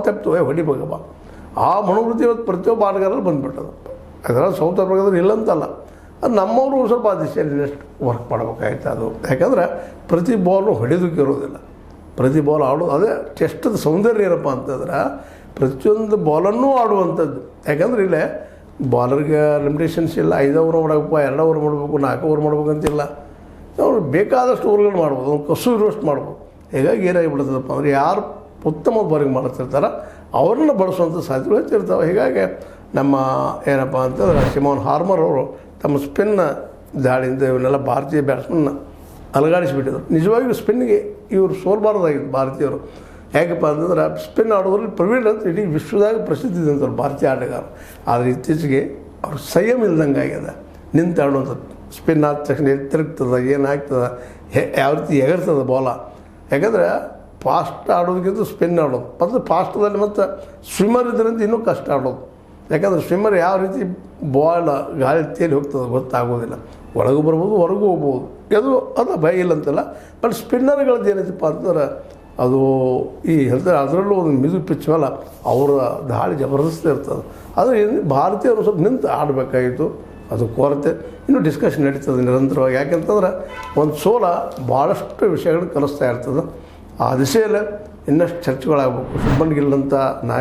Step ತೊಗೊಯ್ ಹೊಡಿಬೇಕಪ್ಪ. ಆ ಮನೋವೃತ್ತಿ ಇವತ್ತು ಪ್ರತಿಯೊಬ್ಬ ಆಟಗಾರಲ್ಲಿ ಬಂದುಬಿಟ್ಟದಪ್ಪ. ಅದರಲ್ಲಿ ಸೌತ್ ಆಫ್ರಿಕಾದಲ್ಲಿ ಇಲ್ಲಂತಲ್ಲ, ಅದು ನಮ್ಮವರು ಸ್ವಲ್ಪ ಆ ದಿಶೆಯಲ್ಲಿ ಇನ್ನಷ್ಟು ವರ್ಕ್ ಮಾಡಬೇಕಾಯ್ತು. ಅದು ಯಾಕಂದರೆ ಪ್ರತಿ ಬಾಲು ಹೊಡೆಯೋದಕ್ಕೆ ಇರೋದಿಲ್ಲ, ಪ್ರತಿ ಬಾಲ್ ಆಡೋದು. ಅದೇ ಟೆಸ್ಟದ ಸೌಂದರ್ಯ ಏನಪ್ಪ ಅಂತಂದ್ರೆ ಪ್ರತಿಯೊಂದು ಬಾಲನ್ನೂ ಆಡುವಂಥದ್ದು. ಯಾಕಂದ್ರೆ ಇಲ್ಲೇ ಬಾಲರ್ಗೆ ಲಿಮಿಟೇಷನ್ಸ್ ಇಲ್ಲ, 5 ಓವರ್ ಮಾಡಬೇಕು, 2 ಓವರ್ ಮಾಡಬೇಕು, 4 ಓವರ್ ಮಾಡ್ಬೇಕಂತಿಲ್ಲ. ಅವ್ರು ಬೇಕಾದಷ್ಟು ಓವರ್ಗಳು ಮಾಡ್ಬೋದು, ಅವ್ನು ಕಸು ಇರುವಷ್ಟು ಮಾಡ್ಬೋದು. ಹೀಗಾಗಿ ಏನಾಗಿಬಿಡ್ತದಪ್ಪ ಅಂದರೆ ಯಾರು ಉತ್ತಮ ಬಾಲಿಂಗ್ ಮಾಡ್ತಿರ್ತಾರೆ ಅವ್ರನ್ನ ಬಳಸುವಂಥ ಸಾಧ್ಯತೆಗಳು ಹೆಚ್ಚಿರ್ತಾವೆ. ಹೀಗಾಗಿ ನಮ್ಮ ಏನಪ್ಪ ಅಂತಂದ್ರೆ ಸಿಮೋನ್ ಹಾರ್ಮರ್ ಅವರು ತಮ್ಮ ಸ್ಪಿನ್ನ ದಾಳಿಯಿಂದ ಇವನ್ನೆಲ್ಲ ಭಾರತೀಯ ಬ್ಯಾಟ್ಸ್ಮನ್ನ ಅಲಗಾಡಿಸಿಬಿಟ್ಟಿದ್ರು. ನಿಜವಾಗಿಯೂ ಸ್ಪಿನ್ನಿಗೆ ಇವರು ಸೋಲ್ಬಾರ್ದಾಗಿತ್ತು ಭಾರತೀಯರು. ಯಾಕಪ್ಪ ಅಂತಂದ್ರೆ ಸ್ಪಿನ್ ಆಡೋದ್ರಲ್ಲಿ ಪ್ರವೀಣ್ ಅಂತ ಇಡೀ ವಿಶ್ವದಾಗ ಪ್ರಸಿದ್ಧಿ ಇದ್ದಂಥವ್ರು ಭಾರತೀಯ ಆಟಗಾರ. ಆದರೆ ಇತ್ತೀಚೆಗೆ ಅವ್ರ ಸಂಯಮ ಇಲ್ದಂಗೆ ಆಗ್ಯದ. ನಿಂತು ಆಡುವಂಥದ್ದು ಸ್ಪಿನ್ ಆದ ತಕ್ಷಣ ತಿರುಗ್ತದೆ, ಏನಾಗ್ತದೆ, ಯಾವ ರೀತಿ ಎಗರ್ತದೆ ಬಾಲ. ಯಾಕಂದರೆ ಫಾಸ್ಟ್ ಆಡೋದಕ್ಕಿಂತ ಸ್ಪಿನ್ ಆಡೋದು, ಮತ್ತು ಫಾಸ್ಟದಲ್ಲಿ ಮತ್ತು ಸ್ವಿಮ್ಮರ್ ಇದರಿಂದ ಇನ್ನೂ ಕಷ್ಟ ಆಡೋದು. ಯಾಕಂದರೆ ಸ್ವಿಮ್ಮರ್ ಯಾವ ರೀತಿ ಬಾಲ್ ಗಾಳಿ ತೇಲಿ ಹೋಗ್ತದೆ ಗೊತ್ತಾಗೋದಿಲ್ಲ, ಒಳಗೂ ಬರ್ಬೋದು ಹೊರಗೂ ಹೋಗ್ಬೋದು, ಅದು ಭಯ ಇಲ್ಲ ಅಂತಲ್ಲ. ಬಟ್ ಸ್ಪಿನ್ನರ್ಗಳದ್ದು ಏನೈತಪ್ಪ ಅಂತಂದ್ರೆ ಅದು ಈ ಹೇಳ್ತಾರೆ ಅದರಲ್ಲೂ ಒಂದು ಮಿದು ಪಿಚ್ ಮೇಲೆ ಅವರ ದಾಳಿ ಜಬರ್ದಸ್ತ್ ಇರ್ತದೆ. ಆದರೆ ಭಾರತೀಯರು ಸ್ವಲ್ಪ ನಿಂತು ಆಡಬೇಕಾಗಿತ್ತು, ಅದು ಕೊರತೆ. ಇನ್ನೂ ಡಿಸ್ಕಷನ್ ನಡೀತದೆ ನಿರಂತರವಾಗಿ. ಯಾಕೆಂತಂದ್ರೆ ಒಂದು ಸೋಲ ಭಾಳಷ್ಟು ವಿಷಯಗಳು ಕಲಿಸ್ತಾ ಇರ್ತದೆ. ಆ ದಿಶೆಯಲ್ಲೇ ಇನ್ನಷ್ಟು ಚರ್ಚೆಗಳಾಗಬೇಕು. ಶುಭ್ಮನ್ ಗಿಲ್ ಅಂತ ನಾಯಕ